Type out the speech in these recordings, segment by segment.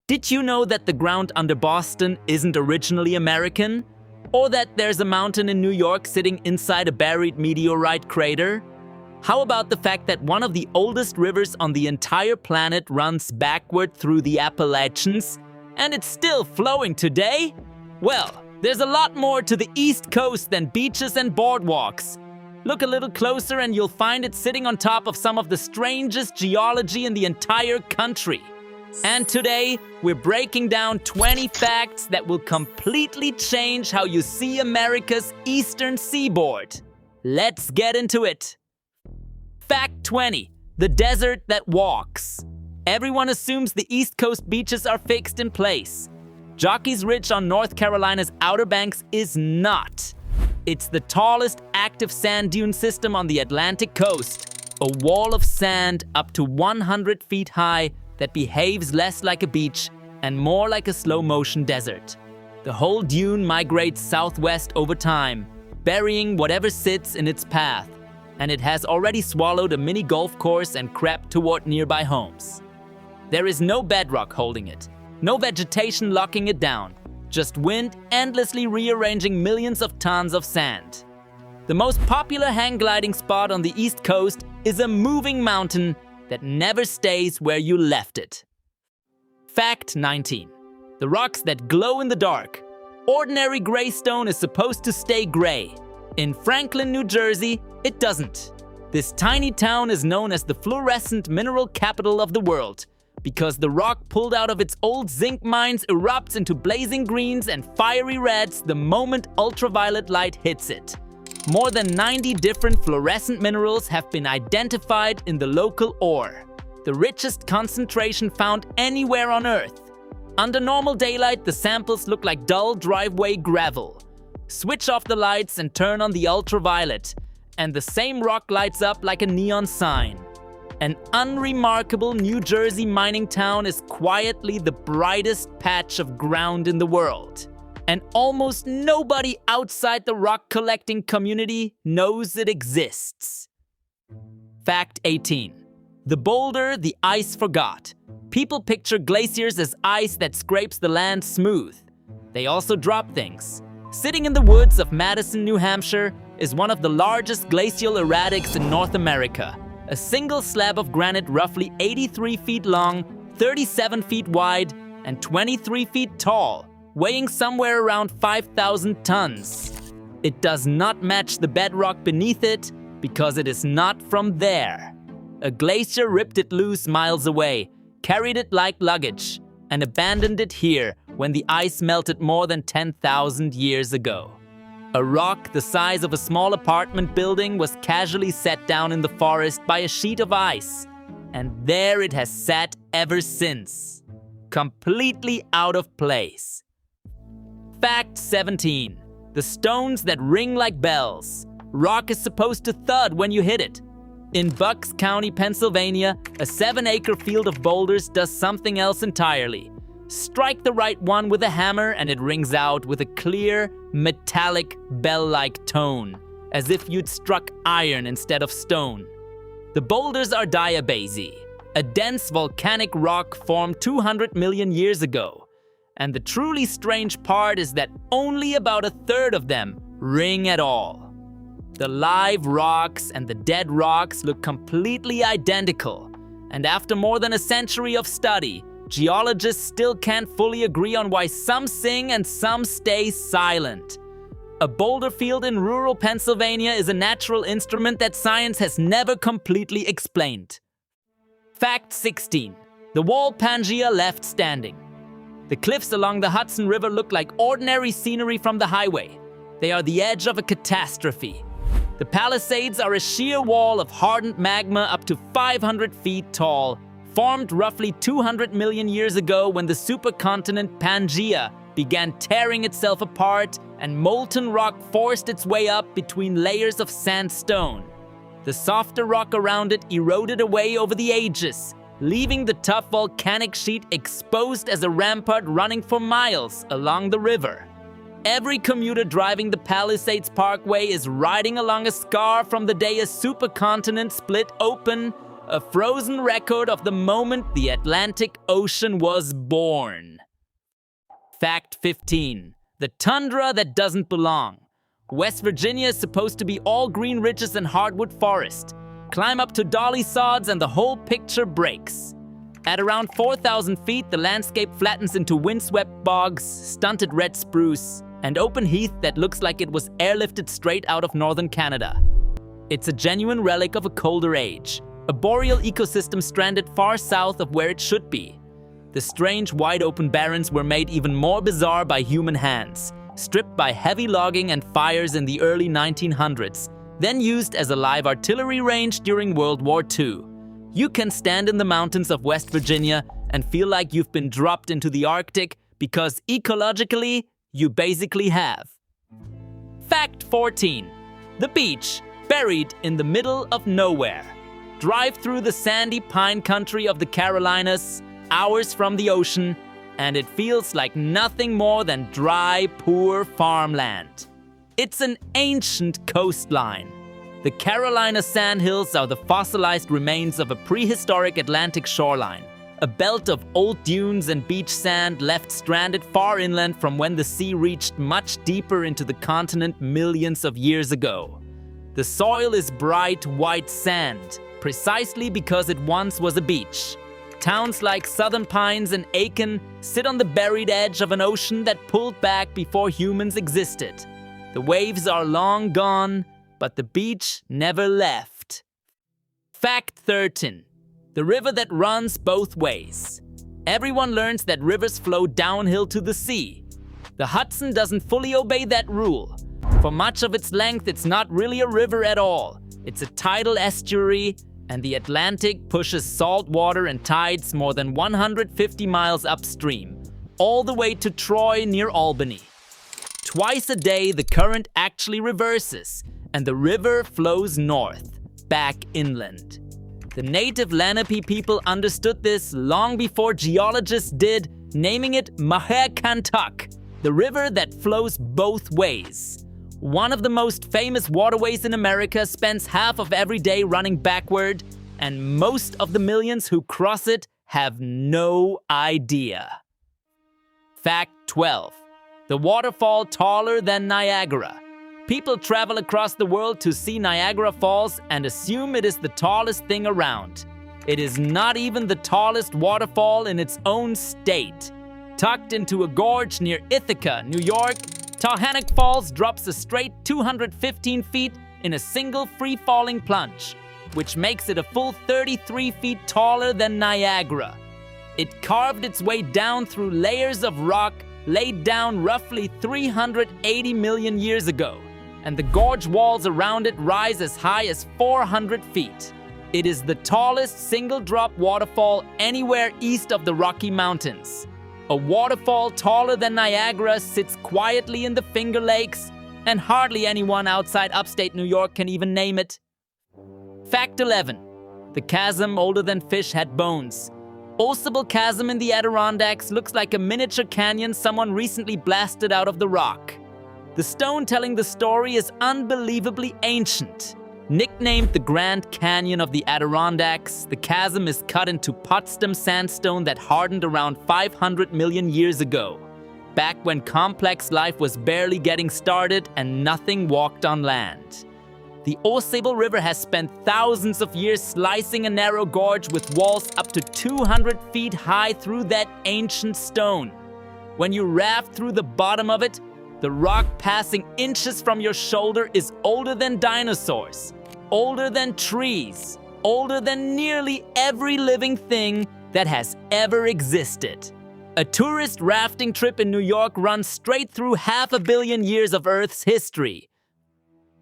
Did you know that the ground under Boston isn't originally American? Or that there's a mountain in New York sitting inside a buried meteorite crater? How about the fact that one of the oldest rivers on the entire planet runs backward through the Appalachians, and it's still flowing today? Well, there's a lot more to the East Coast than beaches and boardwalks. Look a little closer and you'll find it sitting on top of some of the strangest geology in the entire country. And today, we're breaking down 20 facts that will completely change how you see America's eastern seaboard. Let's get into it. Fact 20. The desert that walks. Everyone assumes the East Coast beaches are fixed in place. Jockey's Ridge on North Carolina's Outer Banks is not. It's the tallest active sand dune system on the Atlantic coast, a wall of sand up to 100 feet high that behaves less like a beach and more like a slow-motion desert. The whole dune migrates southwest over time, burying whatever sits in its path, and it has already swallowed a mini golf course and crept toward nearby homes. There is no bedrock holding it, no vegetation locking it down, just wind endlessly rearranging millions of tons of sand. The most popular hang gliding spot on the East Coast is a moving mountain that never stays where you left it. Fact 19. The rocks that glow in the dark. Ordinary gray stone is supposed to stay gray. In Franklin, New Jersey, it doesn't. This tiny town is known as the fluorescent mineral capital of the world because the rock pulled out of its old zinc mines erupts into blazing greens and fiery reds the moment ultraviolet light hits it. More than 90 different fluorescent minerals have been identified in the local ore, the richest concentration found anywhere on Earth. Under normal daylight, the samples look like dull driveway gravel. Switch off the lights and turn on the ultraviolet, and the same rock lights up like a neon sign. An unremarkable New Jersey mining town is quietly the brightest patch of ground in the world. And almost nobody outside the rock collecting community knows it exists. Fact 18. The boulder the ice forgot. People picture glaciers as ice that scrapes the land smooth. They also drop things. Sitting in the woods of Madison, New Hampshire, is one of the largest glacial erratics in North America. A single slab of granite roughly 83 feet long, 37 feet wide, and 23 feet tall, weighing somewhere around 5,000 tons. It does not match the bedrock beneath it because it is not from there. A glacier ripped it loose miles away, carried it like luggage, and abandoned it here when the ice melted more than 10,000 years ago. A rock the size of a small apartment building was casually set down in the forest by a sheet of ice, and there it has sat ever since, completely out of place. Fact 17. The stones that ring like bells. Rock is supposed to thud when you hit it. In Bucks County, Pennsylvania, a 7-acre field of boulders does something else entirely. Strike the right one with a hammer and it rings out with a clear, metallic, bell-like tone, as if you'd struck iron instead of stone. The boulders are diabase, a dense volcanic rock formed 200 million years ago. And the truly strange part is that only about a third of them ring at all. The live rocks and the dead rocks look completely identical. And after more than a century of study, geologists still can't fully agree on why some sing and some stay silent. A boulder field in rural Pennsylvania is a natural instrument that science has never completely explained. Fact 16. The wall Pangea left standing. The cliffs along the Hudson River look like ordinary scenery from the highway. They are the edge of a catastrophe. The Palisades are a sheer wall of hardened magma up to 500 feet tall, formed roughly 200 million years ago when the supercontinent Pangea began tearing itself apart and molten rock forced its way up between layers of sandstone. The softer rock around it eroded away over the ages, leaving the tough volcanic sheet exposed as a rampart running for miles along the river. Every commuter driving the Palisades Parkway is riding along a scar from the day a supercontinent split open, a frozen record of the moment the Atlantic Ocean was born. Fact 15. The tundra that doesn't belong. West Virginia is supposed to be all green ridges and hardwood forest. Climb up to dolly sods and the whole picture breaks. At around 4,000 feet, the landscape flattens into windswept bogs, stunted red spruce, and open heath that looks like it was airlifted straight out of northern Canada. It's a genuine relic of a colder age, a boreal ecosystem stranded far south of where it should be. The strange wide-open barrens were made even more bizarre by human hands, stripped by heavy logging and fires in the early 1900s, then used as a live artillery range during World War II. You can stand in the mountains of West Virginia and feel like you've been dropped into the Arctic because ecologically, you basically have. Fact 14. The beach, buried in the middle of nowhere. Drive through the sandy pine country of the Carolinas, hours from the ocean, and it feels like nothing more than dry, poor farmland. It's an ancient coastline. The Carolina sandhills are the fossilized remains of a prehistoric Atlantic shoreline, a belt of old dunes and beach sand left stranded far inland from when the sea reached much deeper into the continent millions of years ago. The soil is bright white sand, precisely because it once was a beach. Towns like Southern Pines and Aiken sit on the buried edge of an ocean that pulled back before humans existed. The waves are long gone, but the beach never left. Fact 13. The river that runs both ways. Everyone learns that rivers flow downhill to the sea. The Hudson doesn't fully obey that rule. For much of its length, it's not really a river at all. It's a tidal estuary, and the Atlantic pushes salt water and tides more than 150 miles upstream, all the way to Troy near Albany. Twice a day, the current actually reverses, and the river flows north, back inland. The native Lenape people understood this long before geologists did, naming it Microcontinent, the river that flows both ways. One of the most famous waterways in America spends half of every day running backward, and most of the millions who cross it have no idea. Fact 12. The waterfall taller than Niagara. People travel across the world to see Niagara Falls and assume it is the tallest thing around. It is not even the tallest waterfall in its own state. Tucked into a gorge near Ithaca, New York, Tahanic Falls drops a straight 215 feet in a single free-falling plunge, which makes it a full 33 feet taller than Niagara. It carved its way down through layers of rock laid down roughly 380 million years ago, and the gorge walls around it rise as high as 400 feet. It is the tallest single-drop waterfall anywhere east of the Rocky Mountains. A waterfall taller than Niagara sits quietly in the Finger Lakes, and hardly anyone outside upstate New York can even name it. Fact 11. The chasm older than fish had bones. Osable Chasm in the Adirondacks looks like a miniature canyon someone recently blasted out of the rock. The stone telling the story is unbelievably ancient. Nicknamed the Grand Canyon of the Adirondacks, the chasm is cut into Potsdam sandstone that hardened around 500 million years ago, back when complex life was barely getting started and nothing walked on land. The Osable River has spent thousands of years slicing a narrow gorge with walls up to 200 feet high through that ancient stone. When you raft through the bottom of it, the rock passing inches from your shoulder is older than dinosaurs, older than trees, older than nearly every living thing that has ever existed. A tourist rafting trip in New York runs straight through 500 million years of Earth's history.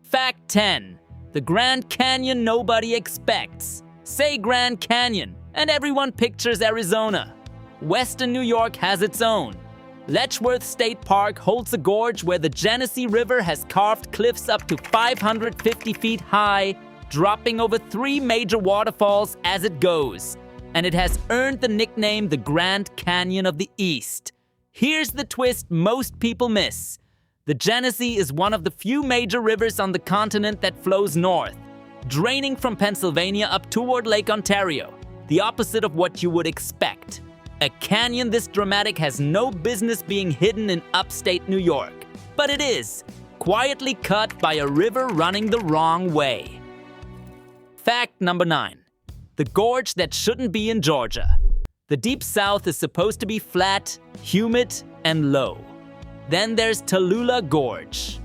Fact 10. The Grand Canyon nobody expects. Say Grand Canyon, and everyone pictures Arizona. Western New York has its own. Letchworth State Park holds a gorge where the Genesee River has carved cliffs up to 550 feet high, dropping over 3 major waterfalls as it goes. And it has earned the nickname the Grand Canyon of the East. Here's the twist most people miss. The Genesee is one of the few major rivers on the continent that flows north. draining from Pennsylvania up toward Lake Ontario, the opposite of what you would expect. A canyon this dramatic has no business being hidden in upstate New York, but it is, quietly cut by a river running the wrong way. Fact number 9. The gorge that shouldn't be in Georgia. The Deep South is supposed to be flat, humid, and low. Then there's Tallulah Gorge.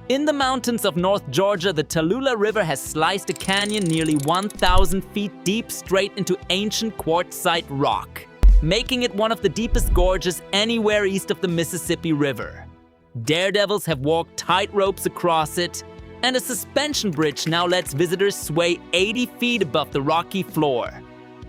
In the mountains of North Georgia, the Tallulah River has sliced a canyon nearly 1,000 feet deep straight into ancient quartzite rock, making it one of the deepest gorges anywhere east of the Mississippi River. Daredevils have walked tight ropes across it, and a suspension bridge now lets visitors sway 80 feet above the rocky floor.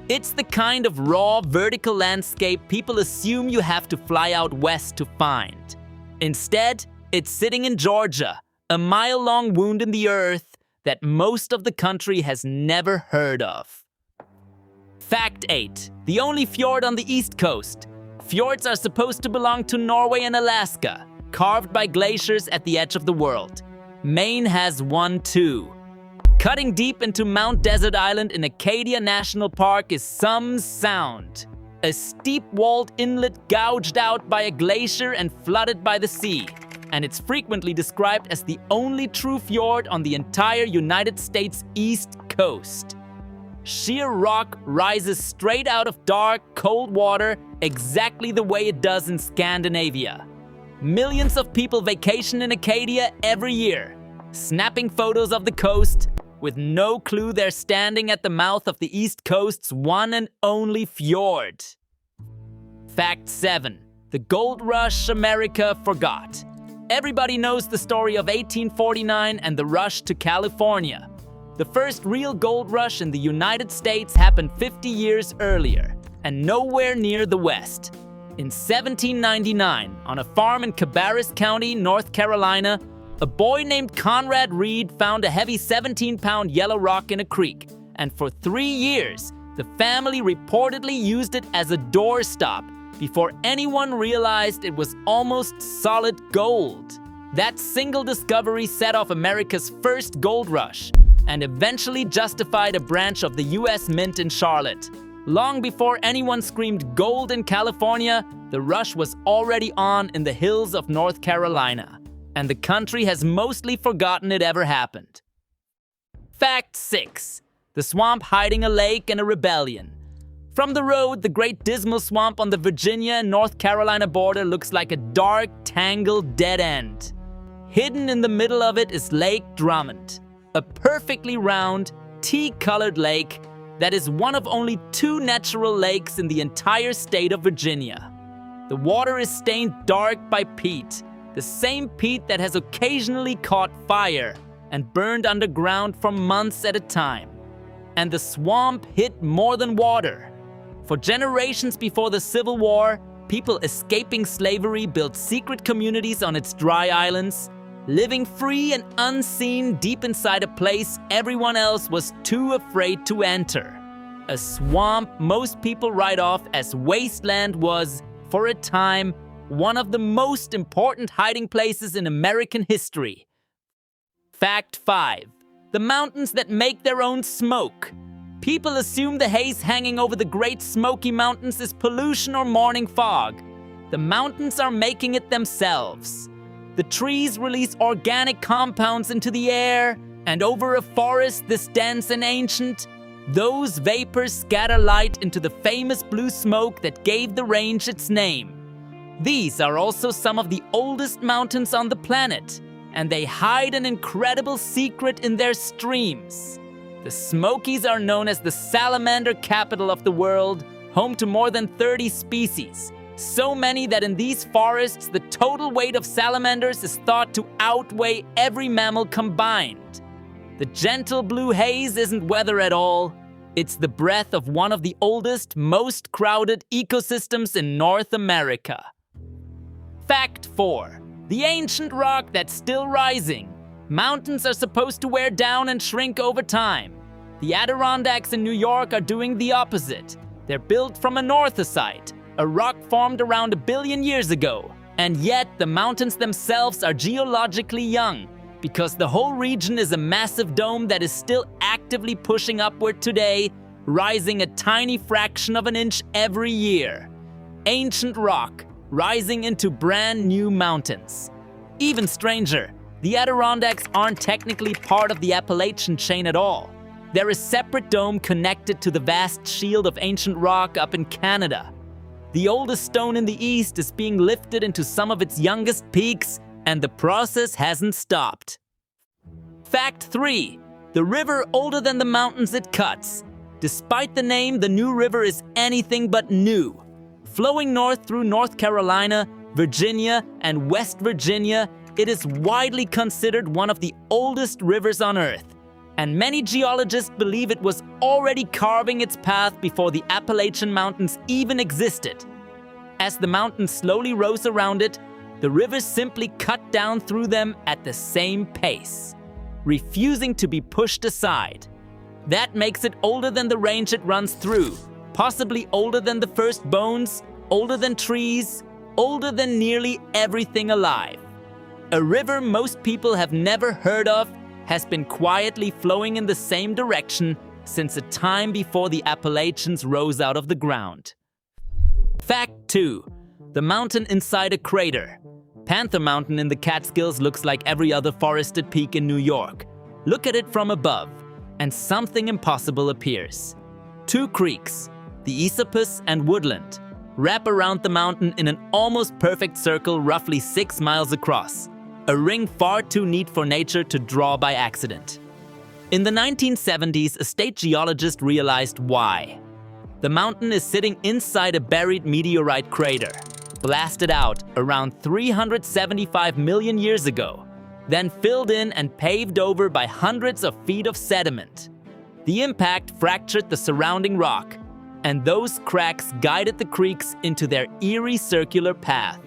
It's the kind of raw, vertical landscape people assume you have to fly out west to find. Instead, it's sitting in Georgia, a mile-long wound in the earth that most of the country has never heard of. Fact 8. The only fjord on the East Coast. Fjords are supposed to belong to Norway and Alaska, carved by glaciers at the edge of the world. Maine has one too. Cutting deep into Mount Desert Island in Acadia National Park is some sound. A steep-walled inlet gouged out by a glacier and flooded by the sea. And it's frequently described as the only true fjord on the entire United States East Coast. Sheer rock rises straight out of dark, cold water exactly the way it does in Scandinavia. Millions of people vacation in Acadia every year, snapping photos of the coast with no clue they're standing at the mouth of the East Coast's one and only fjord. Fact 7. The gold rush America forgot. Everybody knows the story of 1849 and the rush to California. The first real gold rush in the United States happened 50 years earlier, and nowhere near the West. In 1799, on a farm in Cabarrus County, North Carolina, a boy named Conrad Reed found a heavy 17-pound yellow rock in a creek, and for 3 years, the family reportedly used it as a doorstop before anyone realized it was almost solid gold. That single discovery set off America's first gold rush and eventually justified a branch of the U.S. Mint in Charlotte. Long before anyone screamed gold in California, the rush was already on in the hills of North Carolina, and the country has mostly forgotten it ever happened. Fact 6. The swamp hiding a lake and a rebellion. From the road, the Great Dismal Swamp on the Virginia and North Carolina border looks like a dark, tangled dead end. Hidden in the middle of it is Lake Drummond, a perfectly round, tea-colored lake that is one of only 2 natural lakes in the entire state of Virginia. The water is stained dark by peat, the same peat that has occasionally caught fire and burned underground for months at a time. And the swamp hid more than water. For generations before the Civil War, people escaping slavery built secret communities on its dry islands, living free and unseen deep inside a place everyone else was too afraid to enter. A swamp most people write off as wasteland was, for a time, one of the most important hiding places in American history. Fact 5. The mountains that make their own smoke. People assume the haze hanging over the Great Smoky Mountains is pollution or morning fog. The mountains are making it themselves. The trees release organic compounds into the air, and over a forest this dense and ancient, those vapors scatter light into the famous blue smoke that gave the range its name. These are also some of the oldest mountains on the planet, and they hide an incredible secret in their streams. The Smokies are known as the salamander capital of the world, home to more than 30 species. So many that in these forests, the total weight of salamanders is thought to outweigh every mammal combined. The gentle blue haze isn't weather at all. It's the breath of one of the oldest, most crowded ecosystems in North America. Fact 4. The ancient rock that's still rising. Mountains are supposed to wear down and shrink over time. The Adirondacks in New York are doing the opposite. They're built from anorthosite, a rock formed around 1 billion years ago. And yet, the mountains themselves are geologically young, because the whole region is a massive dome that is still actively pushing upward today, rising a tiny fraction of an inch every year. Ancient rock, rising into brand new mountains. Even stranger, the Adirondacks aren't technically part of the Appalachian chain at all. They're a separate dome connected to the vast shield of ancient rock up in Canada. The oldest stone in the east is being lifted into some of its youngest peaks, and the process hasn't stopped. Fact 3. The river older than the mountains it cuts. Despite the name, the New River is anything but new. Flowing north through North Carolina, Virginia, and West Virginia, it is widely considered one of the oldest rivers on Earth, and many geologists believe it was already carving its path before the Appalachian Mountains even existed. As the mountains slowly rose around it, the rivers simply cut down through them at the same pace, refusing to be pushed aside. That makes it older than the range it runs through, possibly older than the first bones, older than trees, older than nearly everything alive. A river most people have never heard of has been quietly flowing in the same direction since a time before the Appalachians rose out of the ground. Fact 2. The mountain inside a crater. Panther Mountain in the Catskills looks like every other forested peak in New York. Look at it from above, and something impossible appears. Two creeks, the Esopus and Woodland, wrap around the mountain in an almost perfect circle roughly 6 miles across. A ring far too neat for nature to draw by accident. In the 1970s, a state geologist realized why. The mountain is sitting inside a buried meteorite crater, blasted out around 375 million years ago, then filled in and paved over by hundreds of feet of sediment. The impact fractured the surrounding rock, and those cracks guided the creeks into their eerie circular path.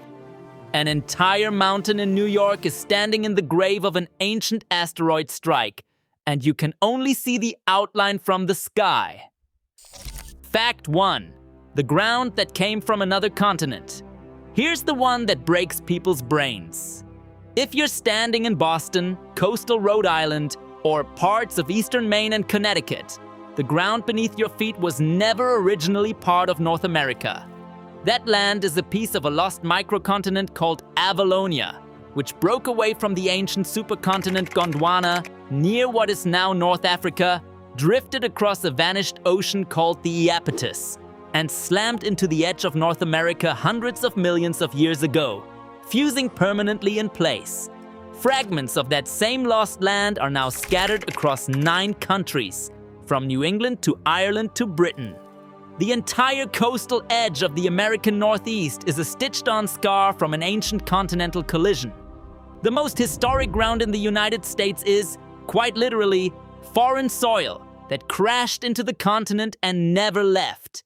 An entire mountain in New York is standing in the grave of an ancient asteroid strike, and you can only see the outline from the sky. Fact 1. The ground that came from another continent. Here's the one that breaks people's brains. If you're standing in Boston, coastal Rhode Island, or parts of eastern Maine and Connecticut, the ground beneath your feet was never originally part of North America. That land is a piece of a lost microcontinent called Avalonia, which broke away from the ancient supercontinent Gondwana near what is now North Africa, drifted across a vanished ocean called the Iapetus, and slammed into the edge of North America hundreds of millions of years ago, fusing permanently in place. Fragments of that same lost land are now scattered across 9 countries, from New England to Ireland to Britain. The entire coastal edge of the American Northeast is a stitched-on scar from an ancient continental collision. The most historic ground in the United States is, quite literally, foreign soil that crashed into the continent and never left.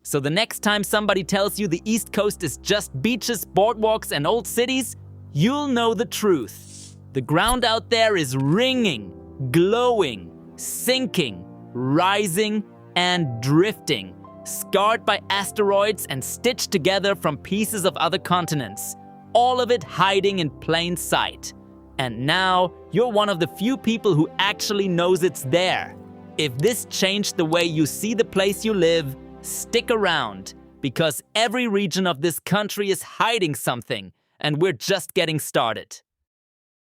So the next time somebody tells you the East Coast is just beaches, boardwalks, and old cities, you'll know the truth. The ground out there is ringing, glowing, sinking, rising, and drifting, scarred by asteroids and stitched together from pieces of other continents, all of it hiding in plain sight. And now, you're one of the few people who actually knows it's there. If this changed the way you see the place you live, stick around, because every region of this country is hiding something, and we're just getting started.